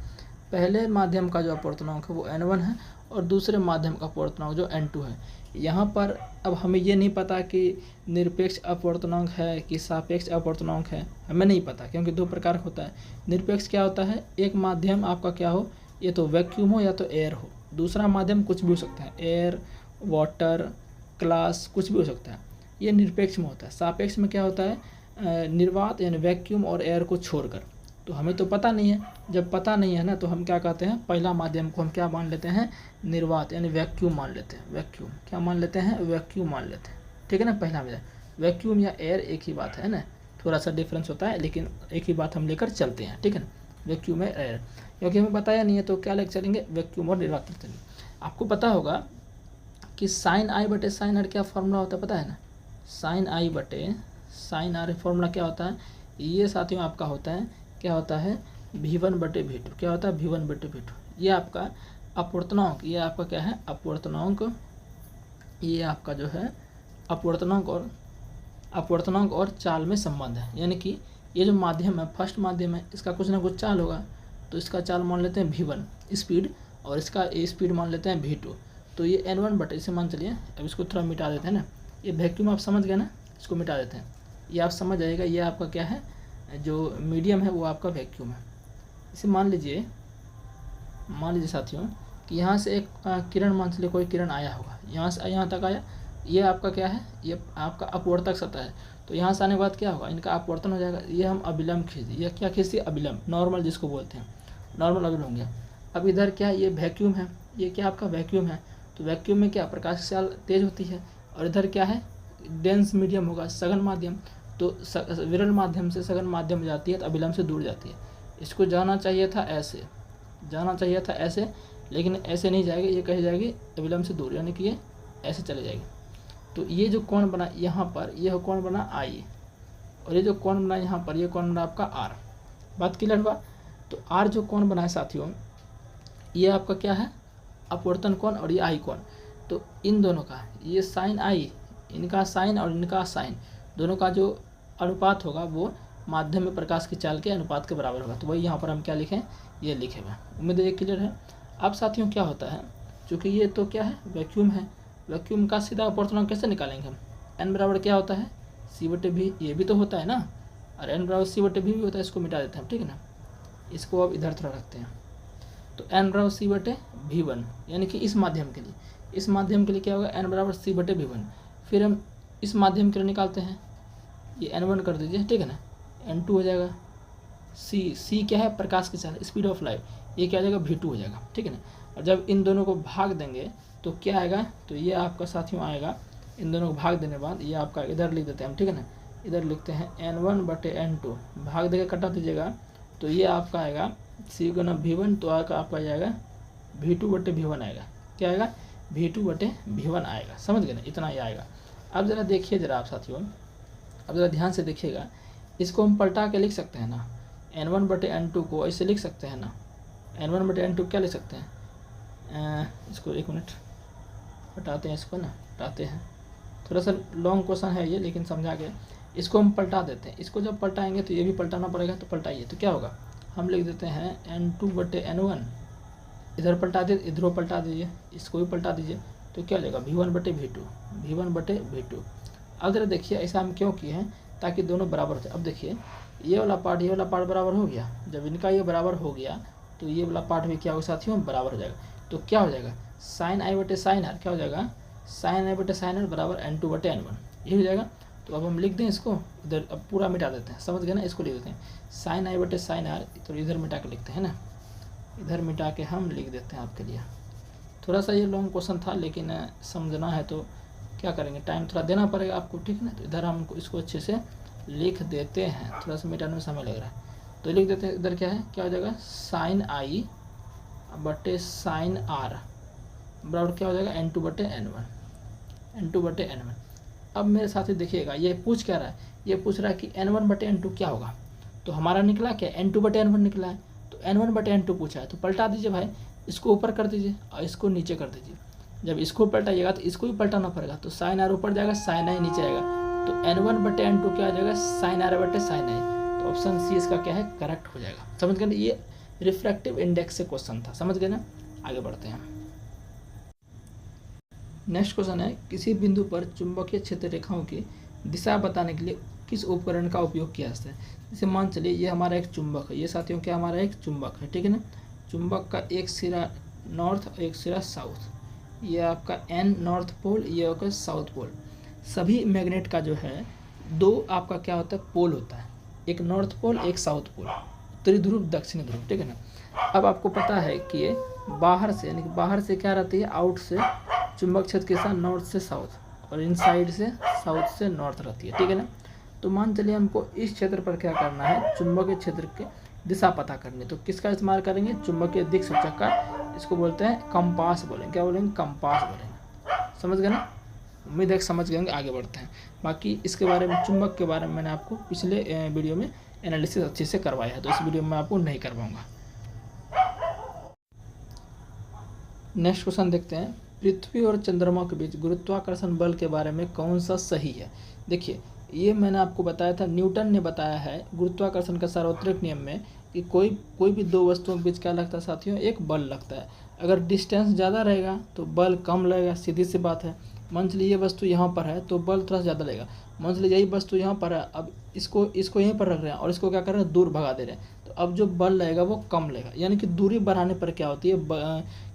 Speaker 1: पहले माध्यम का जो अपवर्तनांक है वो n1 है और दूसरे माध्यम का अपवर्तनांक जो n2 है। यहाँ पर अब हमें ये नहीं पता कि निरपेक्ष अपवर्तनांक है कि सापेक्ष अपवर्तनांक है, हमें नहीं पता, क्योंकि दो प्रकार होता है। निरपेक्ष क्या होता है, एक माध्यम आपका क्या हो, ये तो वैक्यूम हो या तो एयर हो, दूसरा माध्यम कुछ भी हो सकता है, एयर, वाटर, ग्लास, कुछ भी हो सकता है। ये निरपेक्ष में होता है। सापेक्ष में क्या होता है, निर्वात यानी वैक्यूम और एयर को छोड़कर। तो हमें तो पता नहीं है, जब पता नहीं है ना तो हम क्या कहते हैं, पहला माध्यम को हम क्या मान लेते हैं, निर्वात यानी वैक्यूम मान लेते हैं। वैक्यूम क्या मान लेते हैं, वैक्यूम मान लेते हैं, ठीक है ना। पहला में वैक्यूम या एयर एक ही बात है ना, थोड़ा सा डिफरेंस होता है लेकिन एक ही बात हम लेकर चलते हैं, ठीक है ना। वैक्यूम है एयर, क्योंकि हमें बताया नहीं है तो क्या लेकर चलेंगे, वैक्यूम और निर्वात लेकर चलेंगे। आपको पता होगा कि साइन I बटे साइन आर क्या फॉर्मूला होता है, पता है ना। साइन I बटे साइन आर फॉर्मूला क्या होता है, ये साथियों आपका होता है, क्या होता है, V1/V2। क्या होता है, V1/V2। ये आपका अपवर्तनांक, ये आपका क्या है, अपवर्तनांक, ये आपका जो है अपवर्तनांक और चाल में संबंध है। यानी कि ये जो माध्यम है, फर्स्ट माध्यम है, इसका कुछ ना कुछ चाल होगा, तो इसका चाल मान लेते हैं V1 स्पीड और इसका स्पीड मान लेते हैं V2। तो ये n1 बटे, इसे मान चलिए, अब इसको थोड़ा मिटा देते हैं ना। ये वैक्यूम आप समझ गए ना, इसको मिटा देते हैं, ये आप समझ आएगा। ये आपका क्या है, जो मीडियम है वो आपका वैक्यूम है। इसे मान लीजिए साथियों कि यहाँ से एक किरण, मान चलिए कोई किरण आया होगा, यहाँ से यहाँ तक आया, ये आपका क्या है, ये आपका अपवर्तक सतह है। तो यहाँ से आने के बाद क्या होगा, इनका अपवर्तन हो जाएगा। ये हम अभिलंब खींच दिए, क्या खींच दिए, अभिलंब, नॉर्मल जिसको बोलते हैं, नॉर्मल अभिलंब हो गया। अब इधर क्या है, ये वैक्यूम है, ये क्या आपका वैक्यूम है। तो वैक्यूम में क्या, प्रकाश की चाल तेज होती है, और इधर क्या है, डेंस मीडियम होगा, सघन माध्यम। तो विरल माध्यम से सघन माध्यम में जाती है तो अभिलंब से दूर जाती है। इसको जाना चाहिए था ऐसे, लेकिन ऐसे नहीं जाएगी, ये कही जाएगी अभिलंब से दूर, यानी कि ये ऐसे चले जाएगी। तो ये जो कोण बना यहाँ पर, ये कोण बना I, और ये जो कोण बना यहाँ पर, ये कोण बना आपका R। बात क्लियर हुआ। तो R जो कोण बना है साथियों, ये आपका क्या है, अपवर्तन कोण, और ये I कोण। तो इन दोनों का, ये साइन I, इनका साइन और इनका साइन, दोनों का जो अनुपात होगा वो माध्यम में प्रकाश की चाल के अनुपात के बराबर होगा। तो वही यहाँ पर हम क्या लिखें, ये लिखे हुए। उम्मीद है ये क्लियर है। अब साथियों क्या होता है, चूँकि ये तो क्या है, वैक्यूम है, वैक्यूम का सीधा अपोर्चुनांक कैसे निकालेंगे हम, n बराबर क्या होता है c/v, ये भी तो होता है ना, और n बराबर c/v भी होता है, इसको मिटा देते हैं, ठीक है ना। इसको अब इधर थोड़ा रखते हैं, तो n बराबर c/v1, यानी कि इस माध्यम के लिए, इस माध्यम के लिए क्या होगा, n बराबर c/v1। फिर हम इस माध्यम के लिए निकालते हैं, ये n1 कर दीजिए, ठीक है ना, n2 हो जाएगा, c क्या है, प्रकाश की चाल, स्पीड ऑफ लाइट, ये क्या हो जाएगा, v2 हो जाएगा, ठीक है ना। और जब इन दोनों को भाग देंगे तो क्या आएगा, तो ये आपका साथियों आएगा, इन दोनों को भाग देने के बाद ये आपका इधर लिख देते हैं हम, ठीक है ना, इधर लिखते हैं n1/n2, भाग देकर कटा दीजिएगा, तो ये आपका आएगा c गुना v1, तो आपका आ जाएगा v2/v1 आएगा, क्या आएगा, v2/v1 आएगा, समझ गए ना, इतना ही आएगा। अब ज़रा देखिए जरा आप साथियों, अब ज़रा ध्यान से देखिएगा, इसको हम पलटा के लिख सकते हैं ना, n1/n2 को ऐसे लिख सकते हैं ना, n1/n2 क्या लिख सकते हैं, इसको एक मिनट हटाते हैं, इसको ना हटाते हैं, थोड़ा सा लॉन्ग क्वेश्चन है ये, लेकिन समझा के इसको हम पलटा देते हैं। इसको जब पलटाएंगे तो ये भी पलटाना पड़ेगा, तो पलटाइए, तो क्या होगा, हम लिख देते हैं n2/n1, इधर पलटा दे, इधरों पलटा दीजिए, इसको भी पलटा दीजिए, तो क्या हो जाएगा, v1/v2, v1/v2। अब जरा देखिए ऐसा हम क्यों किए हैं, ताकि दोनों बराबर हो जाए। अब देखिए ये वाला पार्ट बराबर हो गया, जब इनका ये बराबर हो गया तो ये वाला पार्ट भी क्या होगा साथियों, बराबर हो जाएगा। तो क्या हो जाएगा, sin i/sin r, क्या हो जाएगा, sin i/sin r बराबर n2/n1, ये हो जाएगा। तो अब हम लिख दें इसको, इधर अब पूरा मिटा देते हैं, समझ गए ना, इसको लिख देते हैं sin i/sin r, तो इधर मिटा के लिखते हैं ना, इधर मिटा के हम लिख देते हैं आपके लिए। थोड़ा सा ये लॉन्ग क्वेश्चन था, लेकिन समझना है तो क्या करेंगे, टाइम थोड़ा देना पड़ेगा आपको, ठीक है ना। तो इधर हम इसको अच्छे से लिख देते हैं, थोड़ा सा मिटाने में समय लग रहा है, तो लिख देते हैं। इधर क्या है, क्या हो जाएगा, sin i/sin r बराबर क्या हो जाएगा, n2/n1, n2/n1। अब मेरे साथी देखिएगा, ये पूछ क्या रहा है, ये पूछ रहा है कि n1/n2 क्या होगा, तो हमारा निकला क्या, n2/n1 निकला है, तो n1/n2 पूछा है, तो पलटा दीजिए भाई, इसको ऊपर कर दीजिए और इसको नीचे कर दीजिए। जब इसको पलटाइएगा तो इसको भी पलटाना पड़ेगा, तो sin r ऊपर जाएगा, sin i नीचे आएगा, तो n1/n2 क्या आ जाएगा, sin r/sin i। तो ऑप्शन सी इसका क्या है, करेक्ट हो जाएगा। समझ गए ना, ये रिफ्रैक्टिव इंडेक्स से क्वेश्चन था, समझ गए ना। आगे बढ़ते हैं, नेक्स्ट क्वेश्चन है, किसी बिंदु पर चुंबकीय क्षेत्र रेखाओं की दिशा बताने के लिए किस उपकरण का उपयोग किया जाता है। जैसे मान चलिए ये हमारा एक चुंबक है, ये साथियों क्या हमारा एक चुंबक है, ठीक है ना। चुंबक का एक सिरा नॉर्थ और एक सिरा साउथ, ये आपका n नॉर्थ पोल, ये होगा साउथ पोल। सभी मैग्नेट का जो है दो आपका क्या होता है, पोल होता है, एक नॉर्थ पोल एक साउथ पोल, उत्तरी ध्रुव दक्षिणी ध्रुव, ठीक है ना। अब आपको पता है कि ये बाहर से, यानी कि बाहर से क्या रहती है, आउट से चुंबक क्षेत्र के साथ नॉर्थ से साउथ, और इन साइड से साउथ से नॉर्थ रहती है, ठीक है ना। तो मान चलिए हमको इस क्षेत्र पर क्या करना है, चुंबकीय क्षेत्र के दिशा पता करनी, तो किसका इस्तेमाल करेंगे, चुंबकीय दिक्सूचक का, इसको बोलते हैं कंपास बोलेंगे, क्या बोलेंगे, कंपास बोलेंगे। समझ गए ना, उम्मीद है समझ गए होंगे। आगे बढ़ते हैं, बाकी इसके बारे में, चुंबक के बारे में मैंने आपको पिछले वीडियो में एनालिसिस अच्छे से करवाया है, तो इस वीडियो में आपको नहीं करवाऊंगा। नेक्स्ट क्वेश्चन देखते हैं, पृथ्वी और चंद्रमा के बीच गुरुत्वाकर्षण बल के बारे में कौन सा सही है। देखिए ये मैंने आपको बताया था, न्यूटन ने बताया है गुरुत्वाकर्षण का सार्वत्रिक नियम में कि कोई भी दो वस्तुओं के बीच क्या लगता है साथियों, एक बल लगता है। अगर डिस्टेंस ज़्यादा रहेगा तो बल कम लगेगा, सीधी सी बात है। मान लीजिए ये वस्तु यहाँ पर है तो बल थोड़ा ज़्यादा लगेगा, मान लीजिए यही वस्तु यहाँ पर है, अब इसको यहीं पर रख रहे हैं और इसको क्या कर रहे हैं, दूर भगा दे रहे हैं, तो अब जो बल लगेगा वो कम लगेगा। यानी कि दूरी बढ़ाने पर क्या होती है,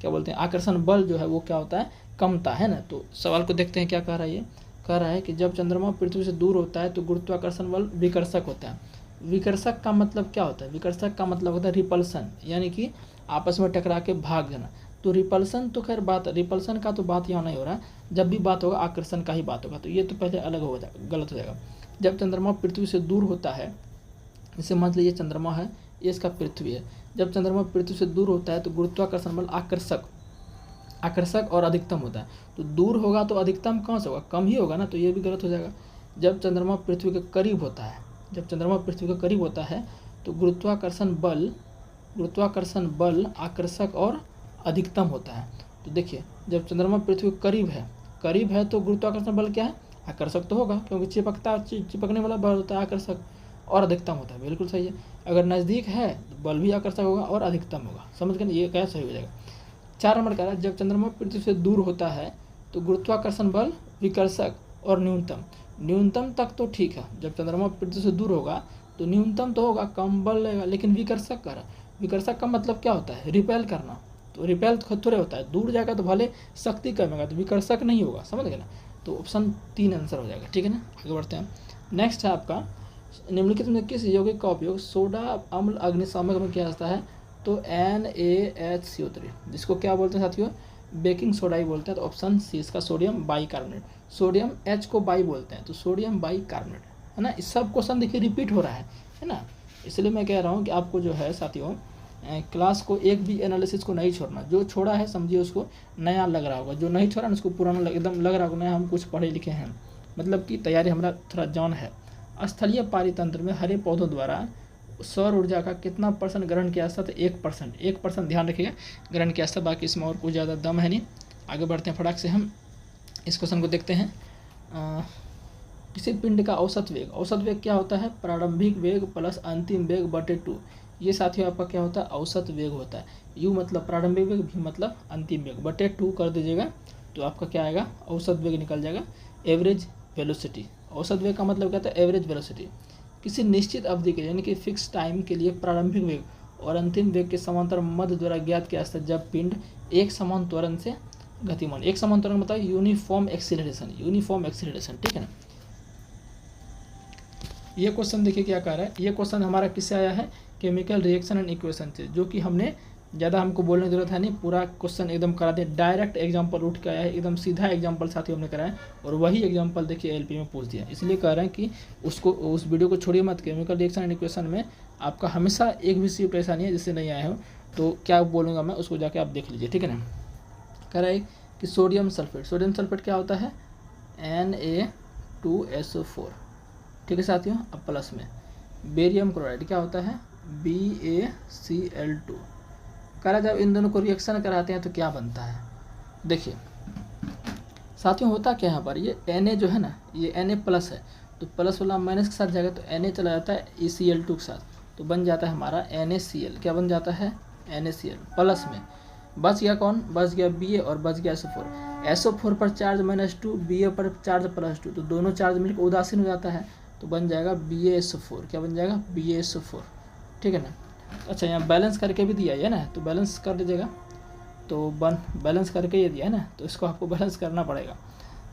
Speaker 1: क्या बोलते हैं, आकर्षण बल जो है वो क्या होता है, कमता है ना। तो सवाल को देखते हैं क्या कह रहा है, ये कह रहा है कि जब चंद्रमा पृथ्वी से दूर होता है तो गुरुत्वाकर्षण बल विकर्षक होता है। विकर्षक का मतलब क्या होता है, विकर्षक का मतलब होता है रिपल्सन, यानी कि आपस में टकरा के भाग जाना। तो रिपल्सन तो खैर बात, रिपल्सन का तो बात यहाँ नहीं हो रहा, जब भी बात होगा आकर्षण का ही बात होगा, तो ये तो पहले अलग हो जाएगा, गलत हो जाएगा। जब चंद्रमा पृथ्वी से दूर होता है, जैसे मान लीजिए चंद्रमा है, ये इसका पृथ्वी है, जब चंद्रमा पृथ्वी से दूर होता है तो गुरुत्वाकर्षण बल आकर्षक और अधिकतम होता है। तो दूर होगा तो अधिकतम कहाँ से होगा, कम ही होगा ना, तो ये भी गलत हो जाएगा। जब चंद्रमा पृथ्वी के करीब होता है, जब चंद्रमा पृथ्वी के करीब होता है तो गुरुत्वाकर्षण बल आकर्षक और अधिकतम होता है। तो देखिए जब चंद्रमा पृथ्वी के करीब है तो गुरुत्वाकर्षण बल क्या है, आकर्षक तो होगा, क्योंकि चिपकने वाला बल होता है आकर्षक, और अधिकतम होता है, बिल्कुल सही है। अगर नज़दीक है तो बल भी आकर्षक होगा और अधिकतम होगा। समझ गए, ये क्या सही हो जाएगा। 4 नंबर कह रहा है जब चंद्रमा पृथ्वी से दूर होता है तो गुरुत्वाकर्षण बल, विकर्षक और न्यूनतम। न्यूनतम तक तो ठीक है, जब चंद्रमा पृथ्वी से दूर होगा तो न्यूनतम तो होगा, कम बल लगेगा, लेकिन विकर्षक कर, विकर्षक का मतलब क्या होता है, रिपेल करना। तो रिपेल खुद थोड़े होता है, दूर जाएगा तो भले शक्ति कमेगा तो विकर्षक नहीं होगा, समझ गए ना। तो ऑप्शन 3 आंसर हो जाएगा, ठीक है ना। आगे बढ़ते हैं। नेक्स्ट है आपका, निम्नलिखित में किस यौगिक का उपयोग सोडा अम्ल अग्निशामक में किया जाता है। तो NaHCO3, जिसको क्या बोलते हैं साथियों, बेकिंग सोडा ही बोलते हैं। तो ऑप्शन सी इसका सोडियम बाइकार्बोनेट, सोडियम H को बाई बोलते हैं तो सोडियम बाइकार्बोनेट, है ना। इस सब क्वेश्चन देखिए रिपीट हो रहा है ना। इसलिए मैं कह रहा हूँ कि आपको जो है साथियों क्लास को एक भी एनालिसिस को नहीं छोड़ना। जो छोड़ा है समझिए उसको नया लग रहा होगा, जो नहीं छोड़ा ना उसको पुराना एकदम लग रहा होगा नया, हम कुछ पढ़े लिखे हैं, मतलब कि तैयारी हमारा थोड़ा जॉन है। स्थलीय पारितंत्र में हरे पौधों द्वारा सौर ऊर्जा का कितना % ग्रहण किया जाता है। तो 1%, 1% ध्यान रखिएगा ग्रहण किया जाता है, बाकी इसमें और कुछ ज़्यादा दम है नहीं। आगे बढ़ते हैं फटाक से, हम इस क्वेश्चन को देखते हैं। किसी पिंड का औसत वेग, औसत वेग क्या होता है, प्रारंभिक वेग प्लस अंतिम वेग बटे 2। ये साथियों आपका क्या होता है, औसत वेग होता है। U मतलब प्रारंभिक वेग, V मतलब अंतिम वेग, बटे 2 कर दीजिएगा तो आपका क्या आएगा, औसत वेग निकल जाएगा। एवरेज वेलोसिटी, औसत वेग का मतलब क्या होता है, एवरेज वेलोसिटी। किसी निश्चित अवधि के लिए यानी कि फिक्स टाइम के लिए प्रारंभिक वेग और अंतिम वेग के समांतर मध्य द्वारा ज्ञात किया जाता है जब पिंड एक समान त्वरण से गतिमान। एक समान त्वरण मतलब यूनिफॉर्म एक्सीलरेशन, यूनिफॉर्म एक्सीलरेशन, ठीक है ना। ये क्वेश्चन देखिए क्या कह रहा है, ये क्वेश्चन हमारा किससे आया है, केमिकल रिएक्शन एंड इक्वेशन से, जो कि हमने ज़्यादा हमको बोलने की जरूरत है नहीं, पूरा क्वेश्चन एकदम करा दिया, डायरेक्ट एग्जांपल उठ के आया है, एकदम सीधा एग्जांपल साथियों हमने कराया और वही एग्जांपल देखिए LP में पूछ दिया। इसलिए कह रहे हैं कि उसको, उस वीडियो को छोड़िए मत। केमिकल रिएक्शन एंड इक्वेशन में आपका हमेशा एक भी शिफ्ट ऐसा नहीं है जिससे नहीं आया हो, तो क्या बोलूँगा मैं उसको जाके आप देख लीजिए, ठीक है ना। कह रहा है कि सोडियम सल्फेट, सोडियम सल्फेट क्या होता है, Na2SO4, ठीक है साथियों। अब प्लस में बेरियम क्लोराइड क्या होता है, BaCl2। कह रहा जब इन दोनों को रिएक्शन कराते हैं तो क्या बनता है। देखिए साथियों होता क्या है यहाँ पर, ये Na जो है ना, ये Na प्लस है तो प्लस वाला माइनस के साथ जाएगा तो Na चला जाता है ECl2 के साथ, तो बन जाता है हमारा NaCl। क्या बन जाता है, NaCl। प्लस में बच गया कौन, बच गया Ba और बच गया SO4। SO4 पर चार्ज -2, Ba पर चार्ज +2, तो दोनों चार्ज मिलकर उदासीन हो जाता है तो बन जाएगा BaSO4। क्या बन जाएगा, BaSO4, ठीक है ना। अच्छा यहाँ बैलेंस करके भी दिया है ना, तो बैलेंस कर दीजिएगा। तो बैलेंस करके ये दिया है ना, तो इसको आपको बैलेंस करना पड़ेगा।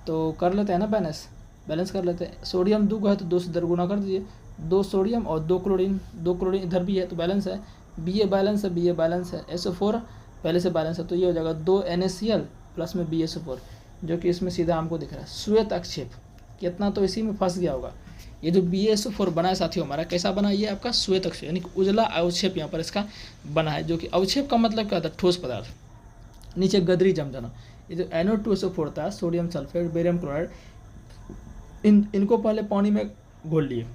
Speaker 1: तो कर लेते हैं ना बैलेंस कर लेते हैं। सोडियम 2 का है तो 2 से दरगुना कर दीजिए, 2 सोडियम और 2 क्लोरीन, 2 क्लोरीन इधर भी है तो बैलेंस है। Ba बैलेंस है, Ba बैलेंस है, SO4 पहले से बैलेंस है, तो ये हो जाएगा 2 NaCl प्लस में BaSO4, जो कि इसमें सीधा हमको दिख रहा है। श्वेत अक्षेप कितना तो इसी में फंस गया होगा। ये जो BaSO4 बना है साथियों हमारा कैसा बना, ये आपका श्वेत अक्षेप यानी कि उजला अवक्षेप यहाँ पर इसका बना है, जो कि अवक्षेप का मतलब क्या होता है, ठोस पदार्थ, नीचे गदरी जम जाना। ये जो NO2SO4 था, सोडियम सल्फेट, बेरियम क्लोराइड, इनको पहले पानी में घोल लिए,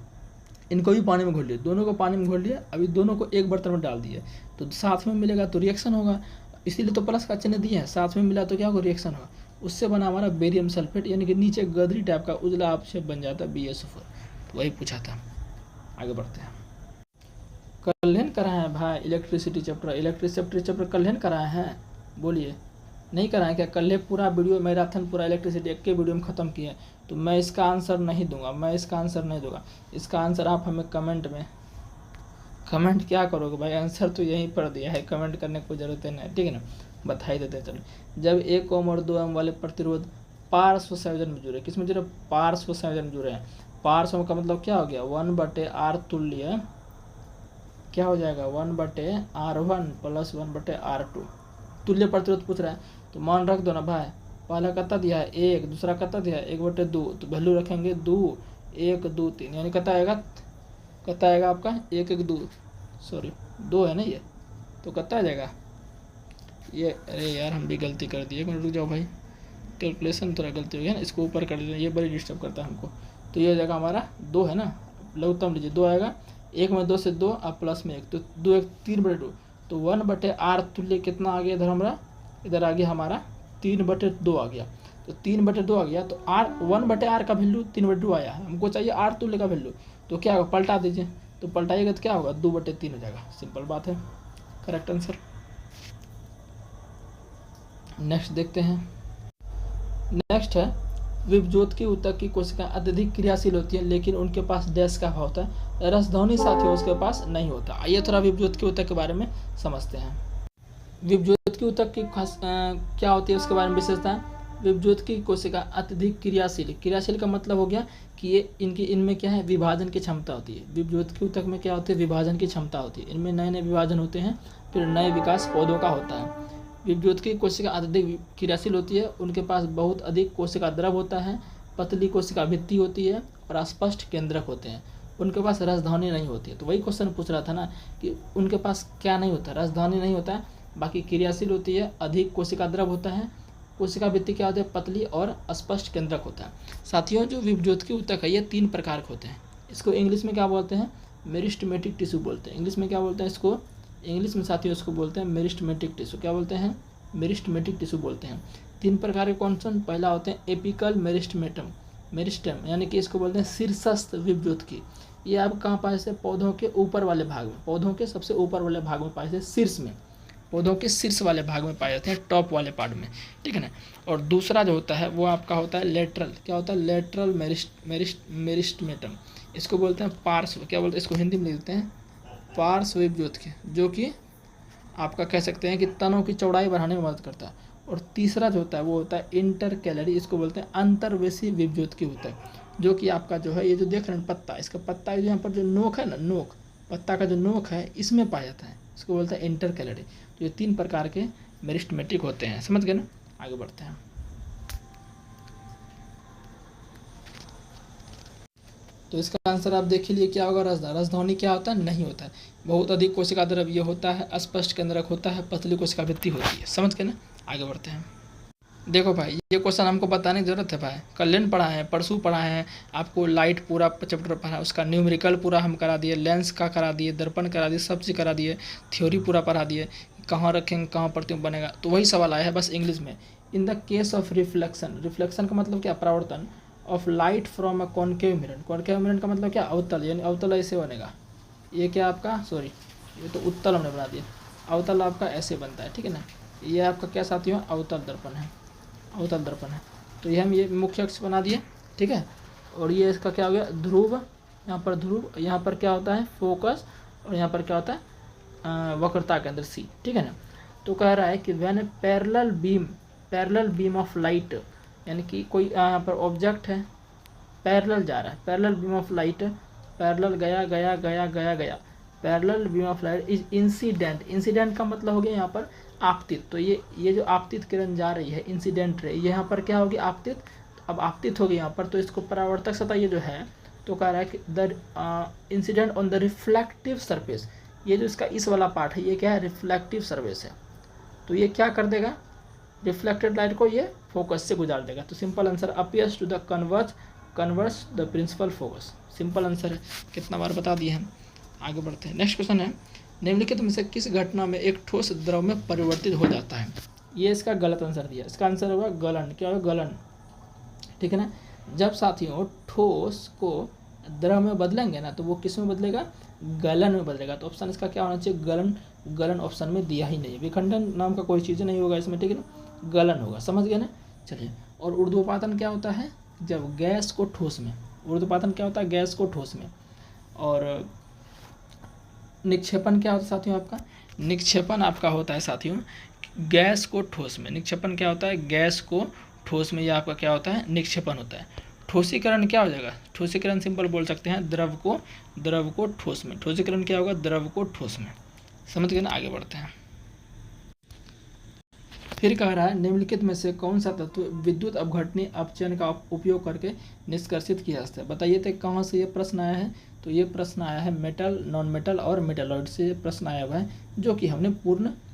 Speaker 1: इनको भी पानी में घोल लिए, दोनों को पानी में घोल लिए, अभी दोनों को एक बर्तन में डाल दिए तो साथ में मिलेगा तो रिएक्शन होगा, इसीलिए तो प्लस का चिन्ह दिए हैं, साथ में मिला तो क्या होगा, रिएक्शन होगा। उससे बना हमारा बेरियम सल्फेट यानी कि नीचे गदरी टाइप का उजला अवक्षेप बन जाता है BaSO4, वही पूछा था। आगे बढ़ते हैं। कल्याण कराए हैं भाई इलेक्ट्रिसिटी चैप्टर कल्याण कराए हैं, बोलिए नहीं कराएं क्या, कल पूरा वीडियो मैराथन पूरा इलेक्ट्रिसिटी एक के वीडियो में ख़त्म किया है, तो मैं इसका आंसर नहीं दूंगा, इसका आंसर आप हमें कमेंट क्या करोगे भाई, आंसर तो यहीं पर दिया है, कमेंट करने की कोई ज़रूरत नहीं, ठीक है ना। बता ही देते हैं चलो। जब 1 ओम और 2 ओम वाले प्रतिरोध पार्श्व संयोजन में जुड़े, किस में जुड़े, पार्श्व संयोजन में जुड़े हैं। पार्श्व का मतलब क्या हो गया, 1/r तुल्य क्या हो जाएगा, 1/r1 प्लस 1/r2 तुल्य प्रतिरोध पूछ रहा है, तो मान रख दो ना भाई। पहला कितना दिया है 1, दूसरा कितना दिया है 1/2, तो वैल्यू रखेंगे 2, 1, 2, 3 यानी कितना आएगा आपका 1, 1, 2 सॉरी 2 है ना ये, तो कितना आ जाएगा ये, अरे यार हम भी गलती कर दिए, 1 मिनट रुक जाओ भाई, कैलकुलेशन थोड़ा गलती हो गया ना, इसको ऊपर कर देना, ये बड़ी डिस्टर्ब करता है हमको। तो ये हो जाएगा हमारा 2 है ना, लघुत्तम लीजिए 2 आएगा, 1 में 2 से 2 और प्लस में 1, तो 2 1 3/2, तो 1/r तुल्य कितना आ गया इधर हमारा, इधर आ गया हमारा 3/2 आ गया, तो 3/2 आ गया, तो r 1/r का वैल्यू 3/2 आया है, हमको चाहिए r तुल्य का वैल्यू, तो क्या होगा पलटा दीजिए, तो पलटाइएगा तो क्या होगा 2/3 हो जाएगा, सिंपल बात है, करेक्ट आंसर। नेक्स्ट देखते हैं। नेक्स्ट है विभज्योत की ऊतक की कोशिकाएं अत्यधिक क्रियाशील होती है लेकिन उनके पास डैश का अभाव होता है, रसध्वनि साथियों उसके पास नहीं होता। आइए थोड़ा विभज्योत की ऊतक के बारे में समझते हैं। विभज्योत की ऊतक की खास क्या होती है उसके बारे में विशेषता। विभज्योत की कोशिका अत्यधिक क्रियाशील, क्रियाशील का मतलब हो गया कि ये इनमें क्या है, विभाजन की क्षमता होती है। विभज्योत की ऊतक में क्या होती है, विभाजन की क्षमता होती है। इनमें नए नए विभाजन होते हैं, फिर नए विकास पौधों का होता है। विभज्योत की कोशिका अत्यधिक क्रियाशील होती है, उनके पास बहुत अधिक कोशिका द्रव होता है, पतली कोशिका भित्ति होती है और अस्पष्ट केंद्रक होते हैं। उनके पास रसध्वनि नहीं होती है। तो वही क्वेश्चन पूछ रहा था ना कि उनके पास क्या नहीं होता, रसध्वनि नहीं होता है, बाकी क्रियाशील होती है, अधिक कोशिका द्रव होता है, कोशिका भित्ति क्या होती है, पतली और अस्पष्ट केंद्रक होता है। साथियों जो विभज्योत की ऊतक है ये 3 प्रकार के होते हैं। इसको इंग्लिश में क्या बोलते हैं, मेरिस्टेमेटिक टिश्यू बोलते हैं। इंग्लिश में क्या बोलते हैं इसको, इंग्लिश में साथियों इसको बोलते हैं मेरिस्टेमेटिक टिश्यू। क्या बोलते हैं, मेरिस्टेमेटिक टिश्यू बोलते हैं। 3 प्रकार के कौन सा, पहला होते हैं एपिकल मेरिस्टेमेटम, मेरिस्टेम यानी कि इसको बोलते हैं शीर्षस्थ विभज्योत की। ये आप कहाँ पाए से, पौधों के ऊपर वाले भाग में, पौधों के सबसे ऊपर वाले भाग में पाए से, शीर्ष में, पौधों के शीर्ष वाले भाग में पाए जाते हैं, टॉप वाले पार्ट में, ठीक है ना। और दूसरा जो होता है वो आपका होता है लेटरल, क्या होता है, लेटरल मेरिस्टेमेटम। इसको बोलते हैं पार्श्व, क्या बोलते हैं इसको हिंदी में लिखते हैं पार्श्व विभज्योत के, जो कि आपका कह सकते हैं कि तनों की चौड़ाई बढ़ाने में मदद करता है। और तीसरा जो होता है वो होता है इंटरकैलरी, इसको बोलते हैं अंतर्वेशी विभज्योत की होता है, जो कि आपका जो है ये जो देख रहे हैं पत्ता, इसका पत्ता जो यहाँ पर जो नोक है ना, नोक, पत्ता का जो नोक है इसमें पाया जाता है, इसको बोलते हैं इंटरकैलरी। तो ये 3 प्रकार के मेरिस्टेमेटिक होते हैं, समझ गए ना। आगे बढ़ते हैं। तो इसका आंसर आप देख लिए क्या होगा, रसध्वनि क्या होता है, नहीं होता है। बहुत अधिक कोशिका द्रव ये होता है, अस्पष्ट केंद्रक होता है, पतली कोशिका भित्ति होती है, समझ गए ना। आगे बढ़ते हैं। देखो भाई ये क्वेश्चन हमको बताने की जरूरत है भाई, कल पढ़ा है, परसों पढ़ा है, आपको लाइट पूरा चैप्टर पढ़ा है, उसका न्यूमेरिकल पूरा हम करा दिए, लेंस का करा दिए, दर्पण करा दिए, सब चीज़ करा दिए, थ्योरी पूरा पढ़ा दिए, कहाँ रखेंगे कहाँ प्रतिबिंब बनेगा। तो वही सवाल आया है बस इंग्लिश में। In the case of reflection, reflection का मतलब क्या, परावर्तन of light from a concave mirror, concave mirror का मतलब क्या, अवतल, यानी अवतल ऐसे बनेगा, ये क्या आपका, सॉरी ये तो उत्तल हमने बना दिया, अवतल आपका ऐसे बनता है, ठीक है ना। ये आपका क्या साथियों, अवतल दर्पण है, अवतल दर्पण है। तो ये हम ये मुख्य अक्ष बना दिए, ठीक है। और ये इसका क्या हो गया, ध्रुव, यहाँ पर ध्रुव, यहाँ पर क्या होता है फोकस, और यहाँ पर क्या होता है वक्रता के अंदर सी, ठीक है ना। तो कह रहा है कि when parallel beam of light, यानी कि कोई यहाँ पर ऑब्जेक्ट है, पैरेलल जा रहा है, parallel beam of light, parallel गया गया गया गया गया, parallel beam of light is incident, incident का मतलब हो गया यहाँ पर आपतित। तो ये जो आपतित किरण जा रही है, इंसिडेंट रे, यहाँ पर क्या होगी, आपतित। अब आपतित होगी यहाँ पर, तो इसको परावर्तक सतह ये जो है, तो कह रहा है कि the incident on the reflective surface, ये जो इसका इस वाला पार्ट है ये क्या है, रिफ्लेक्टिव सरफेस है। तो ये क्या कर देगा, रिफ्लेक्टेड लाइट को ये फोकस से गुजार देगा। तो simple answer appears to the converse the principal focus, simple answer है। कितना बार बता दिए हम। आगे बढ़ते हैं। नेक्स्ट क्वेश्चन है, निम्नलिखित में से किस घटना में एक ठोस द्रव में परिवर्तित हो जाता है। ये इसका गलत आंसर दिया, इसका आंसर होगा गलन। क्या होगा, गलन, ठीक है ना। जब साथियों ठोस को द्रव में बदलेंगे ना, तो वो किस में बदलेगा, गलन में बदलेगा। तो ऑप्शन इसका क्या होना चाहिए, गलन। गलन ऑप्शन में दिया ही नहीं है, विखंडन नाम का कोई चीज़ नहीं होगा इसमें, ठीक है ना, गलन होगा, समझ गए ना। चलिए, और ऊर्ध्वपातन क्या होता है, जब गैस को ठोस में, ऊर्ध्वपातन क्या होता है, गैस को ठोस में। और निक्षेपण क्या होता है साथियों, आपका निक्षेपण आपका होता है साथियों गैस को ठोस में। निक्षेपण क्या होता है, गैस को ठोस में, या आपका क्या होता है, निक्षेपण होता है। ठोसीकरण क्या हो जाएगा, ठोसीकरण सिंपल बोल सकते हैं, द्रव को ठोस में। ठोसीकरण क्या होगा, द्रव को ठोस में, समझ गए ना। आगे बढ़ते हैं। फिर कह रहा है, निम्नलिखित में से कौन सा तत्व विद्युत अपघटनी अपचयन का उपयोग करके निष्कर्षित किया जाता है। बताइए तो कहाँ से ये प्रश्न आया है। तो ये प्रश्न आया है मेटल, नॉन मेटल और मेटलॉइड से प्रश्न आया हुआ है, जो कि हमने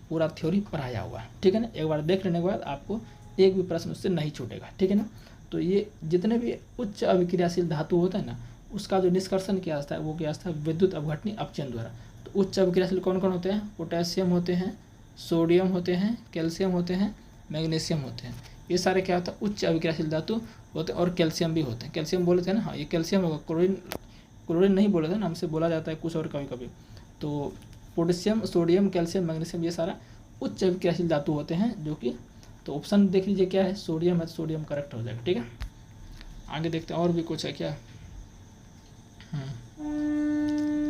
Speaker 1: पूरा थ्योरी पढ़ाया हुआ है, ठीक है ना। एक बार देख लेने के बाद आपको एक भी प्रश्न उससे नहीं छूटेगा, ठीक है ना। तो ये जितने भी उच्च अभिक्रियाशील धातु होता है ना, उसका जो निष्कर्षण किया जाता है वो किया जाता है विद्युत अपघटनी अपचयन द्वारा। तो उच्च अभिक्रियाशील कौन कौन होते हैं, पोटेशियम होते हैं, सोडियम होते हैं, कैल्शियम होते हैं, मैग्नीशियम होते हैं। ये सारे क्या होता है, उच्च अभिक्रियाशील धातु होते हैं। और कैल्शियम भी होते हैं, कैल्शियम बोले थे ना, हाँ ये कैल्शियम होगा, क्लोरीन नहीं बोले थे ना, हमसे बोला जाता है कुछ और कभी कभी। तो पोटेशियम, सोडियम, कैल्शियम, मैग्नीशियम, ये सारा उच्च अभिक्रियाशील धातु होते हैं, जो कि तो ऑप्शन देख लीजिए क्या है, सोडियम है, सोडियम करेक्ट हो जाएगा। ठीक है, आगे देखते हैं और भी कुछ है क्या।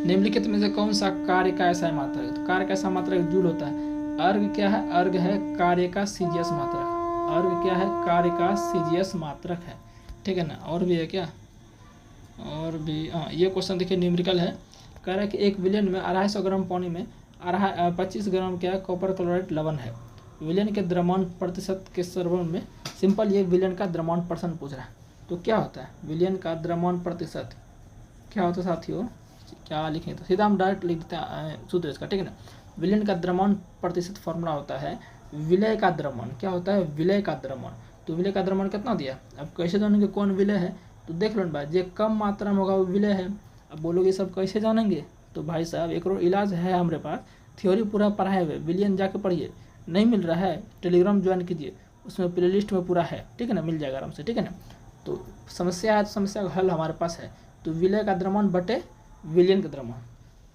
Speaker 1: निम्नलिखित में से कौन सा कार्य का ऐसा मात्रक है, तो कार्य का ऐसा मात्रक जूल होता है। अर्घ क्या है, अर्घ है कार्य का सीजीएस मात्रक, अर्घ क्या है, कार्य का सीजीएस मात्रक है। ठीक है ना, और भी है क्या, और भी हाँ, ये क्वेश्चन देखिए न्यूमेरिकल है, कह रहा है कि 1 विलियन में 250 ग्राम पानी में 25 ग्राम क्या कॉपर क्लोराइड लवण है। विलियन के द्रव्यमान प्रतिशत के संदर्भ में, सिंपल ये विलियन का द्रव्यमान परसेंट पूछ रहा है, तो क्या होता है विलियन का द्रव्यमान प्रतिशत क्या होता है साथियों, क्या लिखें, तो सीधा हम डायरेक्ट लिख देते हैं सूत्र इसका। ठीक है ना, विलयन का द्रव्यमान प्रतिशत फॉर्मूला होता है विलय का द्रव्यमान, क्या होता है विलय का द्रव्यमान। तो विलय का द्रव्यमान कितना दिया, अब कैसे जानेंगे कौन विलय है, तो देख लो भाई, जो कम मात्रा में होगा वो विलय है। अब बोलोगे सब कैसे जानेंगे, तो भाई साहब एक और इलाज है हमारे पास, थ्योरी पूरा पढ़ाए हुए, विलियन जाके पढ़िए, नहीं मिल रहा है टेलीग्राम ज्वाइन कीजिए, उसमें प्लेलिस्ट में पूरा है। ठीक है ना, मिल जाएगा आराम से। ठीक है ना, तो समस्या है तो समस्या का हल हमारे पास है। तो विलय का द्रव्यमान बटे विलियन का द्रव्यमान,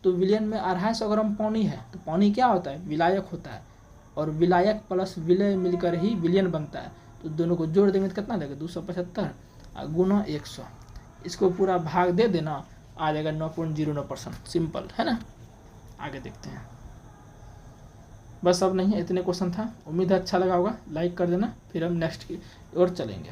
Speaker 1: तो विलियन में 250 ग्राम पानी है, तो पानी क्या होता है विलायक होता है, और विलायक प्लस विलय मिलकर ही विलियन बनता है। तो दोनों को जोड़ देंगे तो कितना देगा 275 गुना 100, इसको पूरा भाग दे देना, आ जाएगा 9.09%। सिंपल है ना, आगे देखते हैं। बस अब नहीं है, इतने क्वेश्चन था, उम्मीद है अच्छा लगा होगा, लाइक कर देना, फिर हम नेक्स्ट की ओर चलेंगे।